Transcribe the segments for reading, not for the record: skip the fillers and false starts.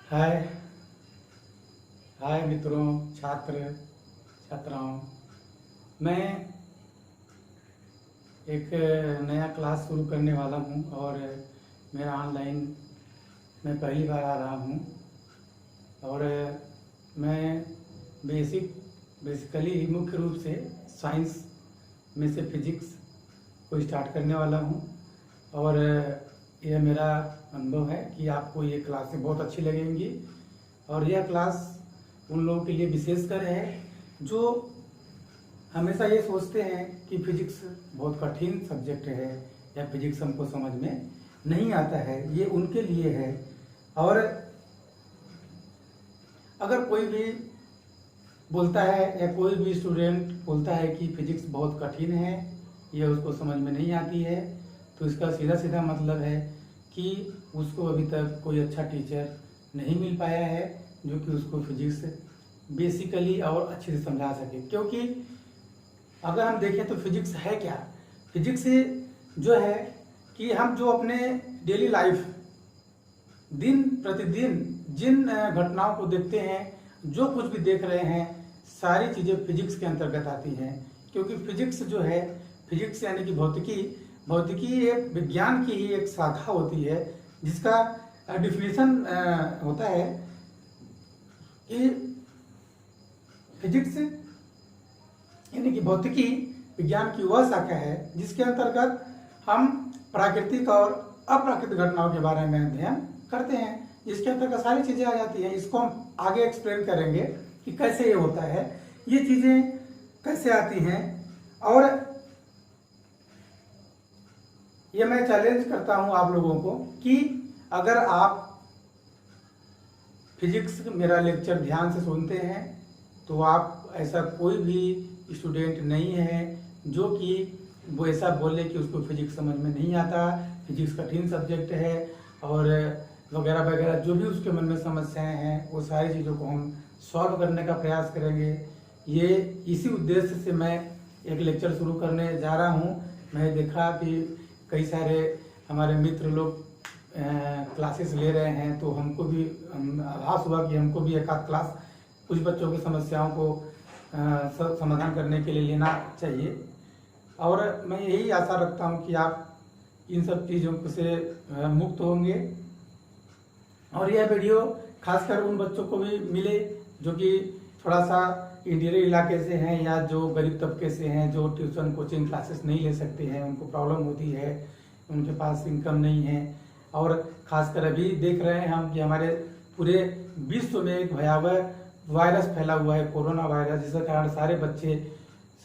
हाय हाय मित्रों, छात्र छात्राओं। मैं एक नया क्लास शुरू करने वाला हूं और मेरा ऑनलाइन मैं पहली बार आ रहा हूं और मैं बेसिकली मुख्य रूप से साइंस में से फिजिक्स को स्टार्ट करने वाला हूं और यह मेरा अनुभव है कि आपको ये क्लासें बहुत अच्छी लगेंगी और यह क्लास उन लोगों के लिए विशेषकर है जो हमेशा ये सोचते हैं कि फिजिक्स बहुत कठिन सब्जेक्ट है या फिजिक्स हमको समझ में नहीं आता है। ये उनके लिए है। और अगर कोई भी बोलता है या कोई भी स्टूडेंट बोलता है कि फिजिक्स बहुत कठिन है, ये उसको समझ में नहीं आती है, तो इसका सीधा सीधा मतलब है कि उसको अभी तक कोई अच्छा टीचर नहीं मिल पाया है जो कि उसको फिजिक्स बेसिकली और अच्छे से समझा सके। क्योंकि अगर हम देखें तो फिजिक्स है क्या? फिजिक्स जो है कि हम जो अपने डेली लाइफ दिन प्रतिदिन जिन घटनाओं को देखते हैं, जो कुछ भी देख रहे हैं, सारी चीज़ें फिजिक्स के अंतर्गत आती हैं। क्योंकि फिजिक्स जो है, फिजिक्स यानी कि भौतिकी एक विज्ञान की ही एक शाखा होती है जिसका डिफिनेशन होता है कि फिजिक्स यानी कि भौतिकी विज्ञान की वह शाखा है जिसके अंतर्गत हम प्राकृतिक और अप्राकृतिक घटनाओं के बारे में अध्ययन करते हैं। जिसके अंतर्गत सारी चीज़ें आ जाती हैं। इसको हम आगे एक्सप्लेन करेंगे कि कैसे ये होता है, ये चीज़ें कैसे आती हैं। और ये मैं चैलेंज करता हूं आप लोगों को कि अगर आप फिजिक्स मेरा लेक्चर ध्यान से सुनते हैं तो आप ऐसा कोई भी स्टूडेंट नहीं है जो कि वो ऐसा बोले कि उसको फिजिक्स समझ में नहीं आता, फिजिक्स कठिन सब्जेक्ट है और वगैरह वगैरह जो भी उसके मन में समस्याएं हैं वो सारी चीज़ों को हम सॉल्व करने का प्रयास करेंगे। ये इसी उद्देश्य से मैं एक लेक्चर शुरू करने जा रहा हूँ। मैं देखा कि कई सारे हमारे मित्र लोग क्लासेस ले रहे हैं, तो हमको भी आभास हुआ कि हमको भी एक आध क्लास कुछ बच्चों की समस्याओं को समाधान करने के लिए लेना चाहिए। और मैं यही आशा रखता हूं कि आप इन सब चीज़ों से मुक्त होंगे और यह वीडियो खासकर उन बच्चों को भी मिले जो कि थोड़ा सा इंटीरियर इलाके से हैं या जो गरीब तबके से हैं, जो ट्यूशन कोचिंग क्लासेस नहीं ले सकते हैं, उनको प्रॉब्लम होती है, उनके पास इनकम नहीं है। और खासकर अभी देख रहे हैं हम कि हमारे पूरे विश्व में एक भयावह वायरस फैला हुआ है, कोरोना वायरस, जिसके कारण सारे बच्चे,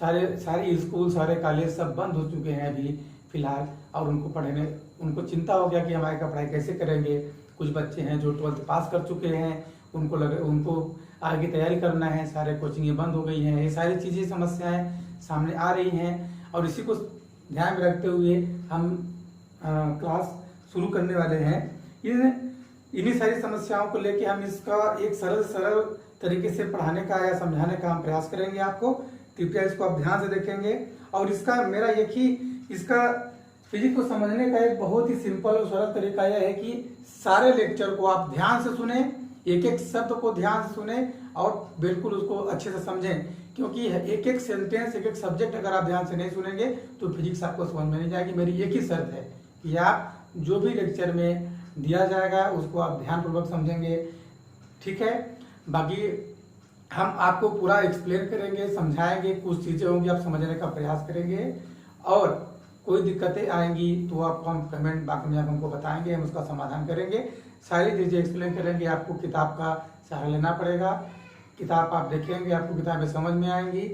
सारे स्कूल, सारे कॉलेज सब बंद हो चुके हैं अभी फिलहाल। और उनको चिंता हो गया कि हमारे पढ़ाई कैसे करेंगे। कुछ बच्चे हैं जो 12th पास कर चुके हैं, उनको आगे तैयारी करना है, सारे कोचिंगें बंद हो गई हैं। ये सारी चीज़ें समस्याएं सामने आ रही हैं और इसी को ध्यान में रखते हुए हम क्लास शुरू करने वाले हैं। इन्हीं सारी समस्याओं को लेके हम इसका एक सरल तरीके से पढ़ाने का या समझाने का हम प्रयास करेंगे आपको। कृपया इसको आप ध्यान से देखेंगे। और इसका फिजिक्स को समझने का एक बहुत ही सिंपल और सरल तरीका यह है कि सारे लेक्चर को आप ध्यान से सुने, एक एक शब्द को ध्यान से सुने और बिल्कुल उसको अच्छे से समझें। क्योंकि एक एक सेंटेंस, एक एक सब्जेक्ट अगर आप ध्यान से नहीं सुनेंगे तो फिजिक्स आपको समझ में नहीं जाएगी। मेरी एक ही शर्त है कि आप जो भी लेक्चर में दिया जाएगा उसको आप ध्यानपूर्वक समझेंगे, ठीक है। बाकी हम आपको पूरा एक्सप्लेन करेंगे, समझाएंगे, कुछ चीज़ें होंगी आप समझने का प्रयास करेंगे और कोई दिक्कतें आएंगी तो आपको हम कमेंट बॉक्स में हमको बताएंगे, हम उसका समाधान करेंगे, सारी चीज़ें एक्सप्लेन करेंगे। आपको किताब का सहारा लेना पड़ेगा, किताब आप देखेंगे, आपको किताबें समझ में आएंगी,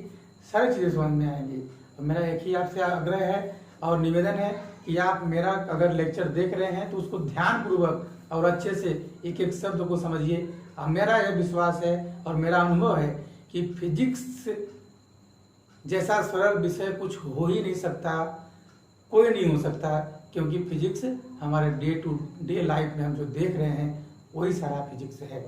सारी चीज़ें समझ में आएंगी। तो मेरा एक ही आपसे आग्रह है और निवेदन है कि आप मेरा अगर लेक्चर देख रहे हैं तो उसको ध्यानपूर्वक और अच्छे से एक एक शब्द को समझिए। मेरा यह विश्वास है और मेरा अनुभव है कि फिजिक्स जैसा सरल विषय कुछ हो ही नहीं सकता, कोई नहीं हो सकता। क्योंकि फिजिक्स हमारे डे टू डे लाइफ में हम जो देख रहे हैं वही सारा फिजिक्स है।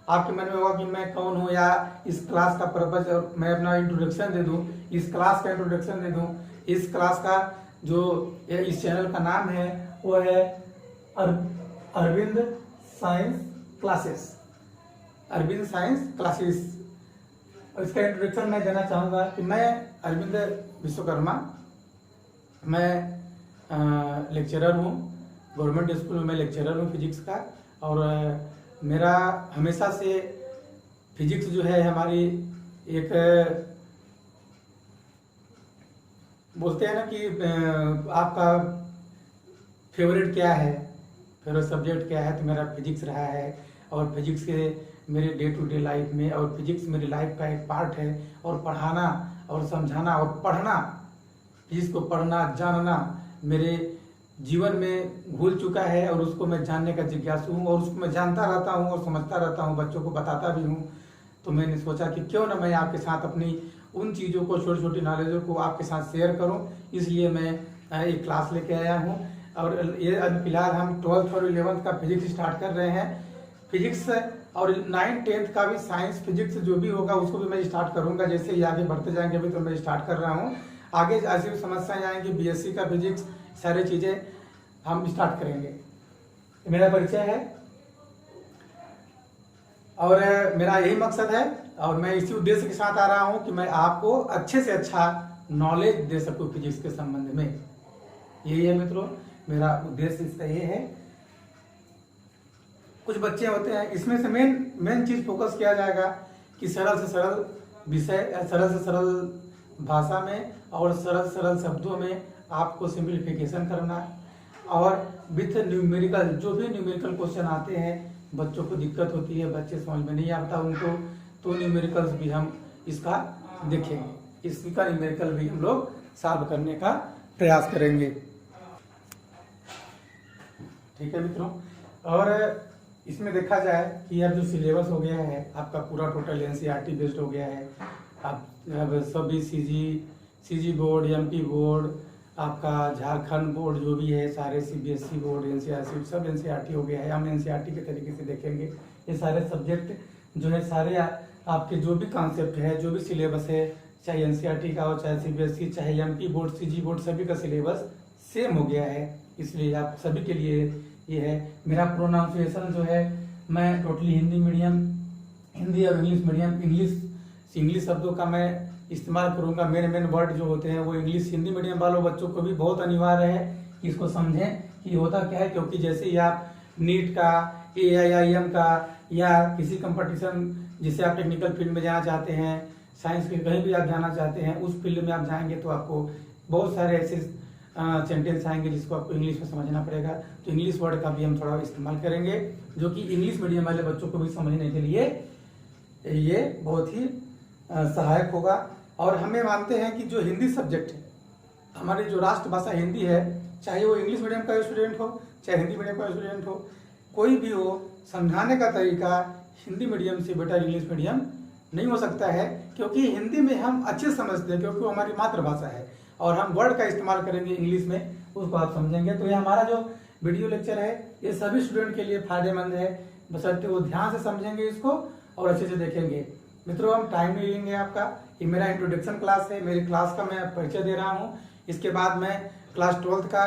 आपके मन में होगा कि मैं कौन हूँ या इस क्लास का पर्पज, और मैं अपना इंट्रोडक्शन दे दूँ, इस क्लास का इंट्रोडक्शन दे दूँ। इस क्लास का जो इस चैनल का नाम है वो है Arvind science classes, Arvind science classes. और इसका इंट्रोडक्शन मैं देना चाहूँगा कि मैं अरविंद विश्वकर्मा, मैं लेक्चरर हूँ, गवर्नमेंट स्कूल में मैं लेक्चरर हूँ फिजिक्स का। और मेरा हमेशा से फिजिक्स जो है हमारी एक बोलते हैं ना कि आपका फेवरेट क्या है, फेवरेट सब्जेक्ट क्या है, तो मेरा फिजिक्स रहा है। और फिजिक्स के मेरे डे टू डे लाइफ में, और फिजिक्स मेरी लाइफ का एक पार्ट है। और पढ़ाना और समझाना और पढ़ना, फिजिक्स को पढ़ना जानना मेरे जीवन में घुल चुका है। और उसको मैं जानने का जिज्ञासु हूँ, और उसको मैं जानता रहता हूँ और समझता रहता हूँ, बच्चों को बताता भी हूँ। तो मैंने सोचा कि क्यों ना मैं आपके साथ अपनी उन चीज़ों को, छोटी छोटी नॉलेजों को आपके साथ शेयर करूं। इसलिए मैं एक क्लास लेके आया हूं। और ये अभी फिलहाल हम 12th और 11th का फिजिक्स स्टार्ट कर रहे हैं। फिजिक्स और 9th 10th का भी साइंस फिजिक्स जो भी होगा उसको भी मैं स्टार्ट करूंगा। जैसे ही आगे बढ़ते जाएंगे, अभी तो मैं स्टार्ट कर रहा हूँ। आगे ऐसी समस्याएं आएंगी, BSc का फिजिक्स, सारी चीज़ें हम स्टार्ट करेंगे। मेरा परिचय है और मेरा यही मकसद है, और मैं इसी उद्देश्य के साथ आ रहा हूं कि मैं आपको अच्छे से अच्छा नॉलेज दे सकूं फिजिक्स के संबंध में। यही है मित्रों, मेरा उद्देश्य इसका ये है। कुछ बच्चे होते हैं, इसमें से मेन चीज फोकस किया जाएगा कि सरल से सरल विषय, सरल से सरल भाषा में और सरल सरल शब्दों में आपको सिंप्लीफिकेशन करना। और विथ न्यूमेरिकल, जो भी न्यूमेरिकल क्वेश्चन आते हैं, बच्चों को दिक्कत होती है, बच्चे समझ में नहीं आता उनको, तो न्यूमेरिकल्स भी हम इसका देखेंगे, इसका न्यूमेरिकल भी हम लोग सॉल्व करने का प्रयास करेंगे। ठीक है मित्रों, और इसमें देखा जाए कि अब जो सिलेबस हो गया है आपका पूरा टोटल NCERT बेस्ड हो गया है। अब सभी CG बोर्ड, MP बोर्ड, आपका झारखंड बोर्ड जो भी है, सारे CBSE बोर्ड, NCERT सब NCERT हो गया है। हम NCERT के तरीके से देखेंगे। ये सारे सब्जेक्ट जो है, सारे आपके जो भी कॉन्सेप्ट है, जो भी सिलेबस है, चाहे NCERT का हो, चाहे CBSE, चाहे MP बोर्ड, CG बोर्ड, सभी का सिलेबस सेम हो गया है। इसलिए आप सभी के लिए ये है। मेरा प्रोनाउंसिएशन जो है, मैं टोटली हिंदी मीडियम, हिंदी और इंग्लिश मीडियम, इंग्लिश शब्दों का मैं इस्तेमाल करूंगा। मेन वर्ड जो होते हैं वो इंग्लिश, हिंदी मीडियम वालों बच्चों को भी बहुत अनिवार्य है कि इसको समझें कि होता क्या है। क्योंकि जैसे ही आप नीट का, AIIM का, या किसी कंपटीशन, जिससे आप टेक्निकल फील्ड में जाना चाहते हैं, साइंस के कहीं भी आप जाना चाहते हैं, उस फील्ड में आप जाएंगे तो आपको बहुत सारे ऐसे सेंटेंस आएंगे जिसको आपको इंग्लिश में समझना पड़ेगा। तो इंग्लिश वर्ड का भी हम थोड़ा इस्तेमाल करेंगे, जो कि इंग्लिश मीडियम वाले बच्चों को भी समझने के लिए ये बहुत ही सहायक होगा। और हमें मानते हैं कि जो हिंदी सब्जेक्ट है, हमारी जो राष्ट्रभाषा हिंदी है, चाहे वो इंग्लिश मीडियम का स्टूडेंट हो, चाहे हिंदी मीडियम का स्टूडेंट हो, कोई भी हो, समझाने का तरीका हिंदी मीडियम से बेटर इंग्लिश मीडियम नहीं हो सकता है। क्योंकि हिंदी में हम अच्छे समझते हैं, क्योंकि वो हमारी मातृभाषा है, और हम वर्ड का इस्तेमाल करेंगे इंग्लिश में, उसको आप समझेंगे। तो ये हमारा जो वीडियो लेक्चर है, ये सभी स्टूडेंट के लिए फायदेमंद है, बशर्ते वो ध्यान से समझेंगे इसको और अच्छे से देखेंगे। मित्रों, हम टाइम नहीं लेंगे आपका। ये मेरा इंट्रोडक्शन क्लास है, मेरी क्लास का मैं परिचय दे रहा हूँ। इसके बाद मैं क्लास 12th का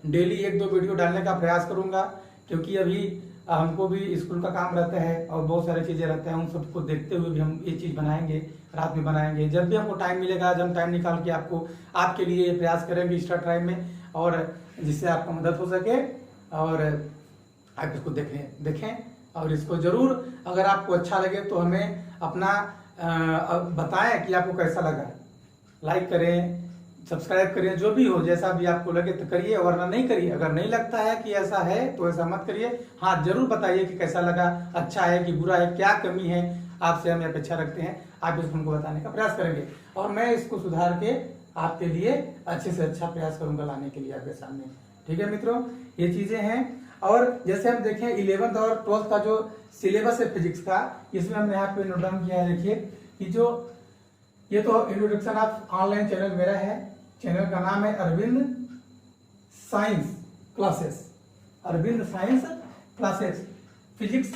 डेली 1-2 वीडियो डालने का प्रयास करूँगा, क्योंकि अभी हमको भी स्कूल का काम रहता है और बहुत सारी चीज़ें रहते हैं। उन सबको देखते हुए भी हम ये चीज़ बनाएंगे, रात में बनाएंगे, जब भी हमको टाइम मिलेगा, जब हम टाइम निकाल के आपको, आपके लिए ये प्रयास करेंगे एक्स्ट्रा टाइम में, और जिससे आपको मदद हो सके। और आप इसको देखें और इसको जरूर, अगर आपको अच्छा लगे तो हमें अपना बताएं कि आपको कैसा लगा। लाइक करें, सब्सक्राइब करें, जो भी हो, जैसा भी आपको लगे तो करिए, वरना नहीं करिए। अगर नहीं लगता है कि ऐसा है तो ऐसा मत करिए। हाँ, जरूर बताइए कि कैसा लगा, अच्छा है कि बुरा है, क्या कमी है, आपसे हम अपेक्षा रखते हैं। आप इसको हमको बताने का प्रयास करेंगे, और मैं इसको सुधार के आपके लिए अच्छे से अच्छा प्रयास करूंगा लाने के लिए आपके सामने। ठीक है मित्रों, ये चीजें हैं। और जैसे हम देखें 11th और 12th का जो सिलेबस है फिजिक्स का, इसमें हमने यहाँ पे नोट डाउन किया है। देखिए कि जो ये तो इंट्रोडक्शन ऑफ ऑनलाइन चैनल मेरा है, चैनल का नाम है Arvind science classes. Arvind science classes, physics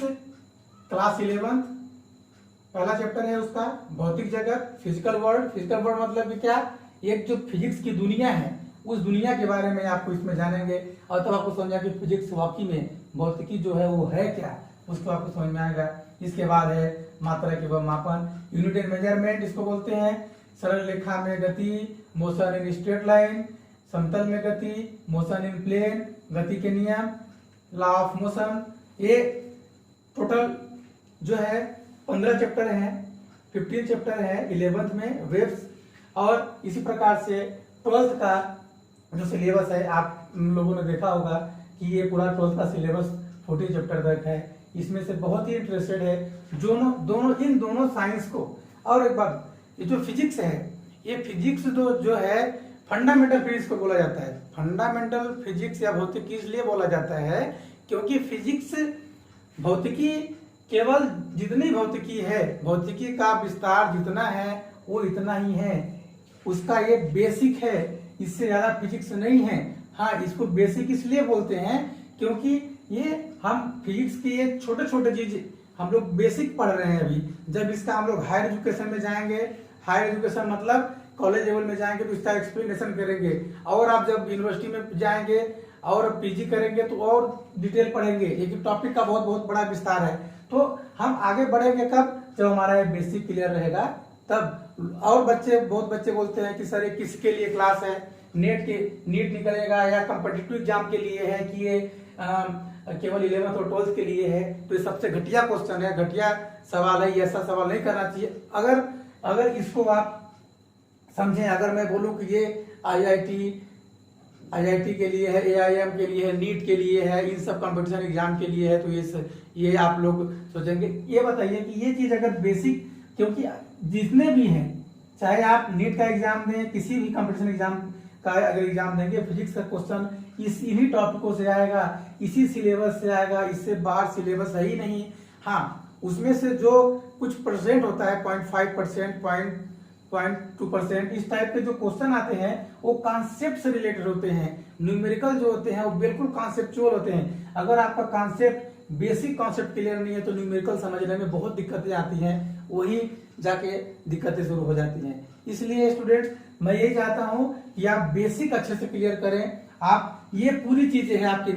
class 11th, पहला चैप्टर है उसका भौतिक जगत, फिजिकल वर्ल्ड। फिजिकल वर्ल्ड मतलब कि क्या, एक जो फिजिक्स की दुनिया है उस दुनिया के बारे में आपको इसमें जानेंगे और तब आपको समझा कि फिजिक्स वाकई में भौतिकी जो है वो है क्या, उसको आपको समझ में आएगा। इसके बाद है मात्रा के मापन, यूनिट एंड मेजरमेंट इसको बोलते हैं। सरल रेखा में गति, मोशन इन स्ट्रेट लाइन, समतल में गति, मोशन इन प्लेन, गति के नियम, लॉ ऑफ मोशन। ये टोटल जो है 15 चैप्टर हैं, 15 चैप्टर है 11th में वेव्स। और इसी प्रकार से 12th का जो सिलेबस है आप लोगों ने देखा होगा कि ये पूरा 12th का सिलेबस 14 चैप्टर तक है। इसमें से बहुत ही इंटरेस्टेड है इन दोनों साइंस को। और एक बात, ये जो फिजिक्स है, ये फिजिक्स जो है फंडामेंटल फिजिक्स को बोला जाता है। फंडामेंटल फिजिक्स या भौतिकी इसलिए बोला जाता है क्योंकि फिजिक्स भौतिकी केवल जितनी भौतिकी है, भौतिकी का विस्तार जितना है वो इतना ही है, उसका ये बेसिक है, इससे ज्यादा फिजिक्स नहीं है। हाँ, इसको बेसिक इसलिए बोलते हैं क्योंकि ये हम फिजिक्स की ये छोटे छोटे चीज हम लोग बेसिक पढ़ रहे हैं अभी। जब इसका हम लोग हायर एजुकेशन में जाएंगे, हायर एजुकेशन मतलब कॉलेज लेवल में जाएंगे तो इसका एक्सप्लेनेशन करेंगे, और आप जब यूनिवर्सिटी में जाएंगे और पीजी करेंगे तो और डिटेल पढ़ेंगे। एक टॉपिक का बहुत बड़ा विस्तार है। तो हम आगे बढ़ेंगे कब, जब हमारा ये बेसिक क्लियर रहेगा तब। और बहुत बच्चे बोलते हैं कि सर ये किसके लिए क्लास है, नीट निकलेगा या कॉम्पिटिटिव एग्जाम के लिए है कि ये केवल 11th और 12th के लिए है। तो ये सबसे घटिया क्वेश्चन है, घटिया सवाल है, ऐसा सवाल नहीं करना चाहिए। अगर इसको आप समझें, अगर मैं बोलूं कि ये IIT के लिए है, AIM के लिए है, नीट के लिए है, इन सब कंपटीशन एग्जाम के लिए है, तो ये आप लोग सोचेंगे। ये बताइए कि ये चीज अगर बेसिक, क्योंकि जितने भी हैं, चाहे आप नीट का एग्जाम दें, किसी भी कंपटीशन एग्जाम का अगर एग्जाम देंगे, फिजिक्स का क्वेश्चन इन्हीं टॉपिकों से आएगा, इसी सिलेबस से आएगा, इससे बाहर सिलेबस है ही नहीं। हाँ, उसमें से जो कुछ परसेंट होता है, 0.5%, 0.2%, इस टाइप के जो क्वेश्चन आते हैं वो कॉन्सेप्ट से रिलेटेड होते हैं। न्यूमेरिकल जो होते हैं वो बिल्कुल कॉन्सेप्चुअल होते हैं। अगर आपका कॉन्सेप्ट, बेसिक कॉन्सेप्ट क्लियर नहीं है तो न्यूमेरिकल समझने में बहुत दिक्कतें आती हैं, वही जाके दिक्कतें शुरू हो जाती हैं। इसलिए स्टूडेंट्स, मैं यही चाहता हूं कि आप बेसिक अच्छे से क्लियर करें। आप ये पूरी चीजें हैं आपकी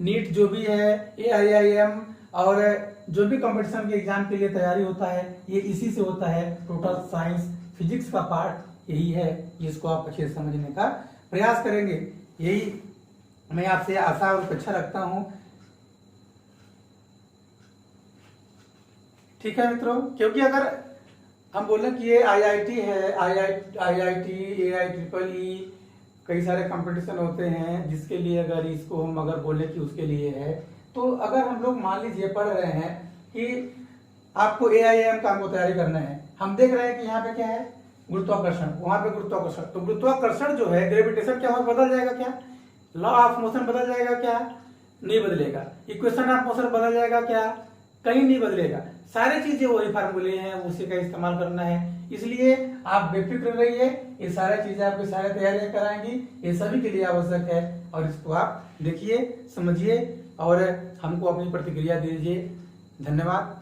नीट जो भी है, AIIM और जो भी कंपटीशन के एग्जाम के लिए तैयारी होता है, ये इसी से होता है। टोटल साइंस फिजिक्स का पार्ट यही है, जिसको आप अच्छे से समझने का प्रयास करेंगे, यही मैं आपसे आशा और अपेक्षा रखता हूं। ठीक है मित्रों, क्योंकि अगर हम बोले कि ये IIT है, IIT, AIEEE, कई सारे कंपटीशन होते हैं जिसके लिए अगर इसको हम अगर बोले कि उसके लिए है, तो अगर हम लोग मान लीजिए पढ़ रहे हैं कि आपको AIM का हमको तैयारी करना है, हम देख रहे हैं कि यहाँ पे क्या है, गुरुत्वाकर्षण, वहां पे गुरुत्वाकर्षण। तो गुरुत्वाकर्षण जो है, ग्रेविटेशन क्या हो, बदल जाएगा क्या? लॉ ऑफ मोशन बदल जाएगा क्या? नहीं बदलेगा। इक्वेशन ऑफ मोशन बदल जाएगा क्या? कहीं नहीं बदलेगा। सारी चीजें वही फार्मूले हैं, उसी का इस्तेमाल करना है। इसलिए आप बेफिक्र रहिए, ये सारी चीजें आपकी सारी तैयारियां कराएंगी, ये सभी के लिए आवश्यक है। और इसको आप देखिए, समझिए और हमको अपनी प्रतिक्रिया दीजिए। धन्यवाद।